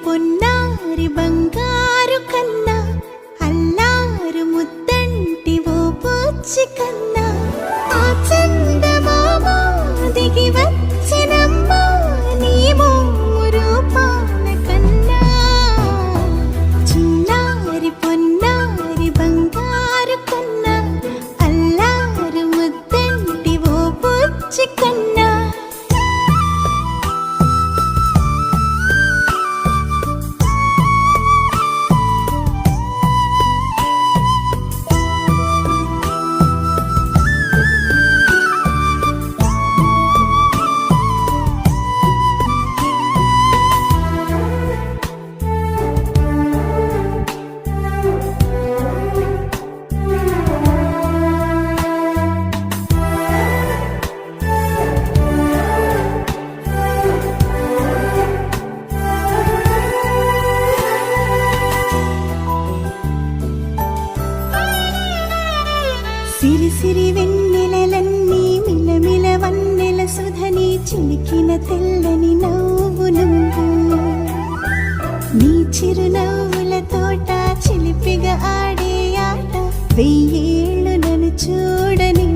పొన్నారి బంగారు కన్నా అల్లారు ముద్దంటి ఓ బుచ్చి కన్నా ఆ చందమామ దిగి వచ్చినమ్మా నీ మోము రూపాన కన్నా చిన్నారి పొన్నారి బంగారు కన్నా అల్లారు ముద్దంటి ఓ బుచ్చి కన్నా సిరి సిరి వెన్నెలలన్నీ మిలమిల వన్నెల సుధని చిలికిన తెల్లని నవ్వు నువ్వు నీ చిరునవ్వుల తోట చిలిపిగా ఆడే ఆట వెయ్యేళ్ళు నన్ను చూడని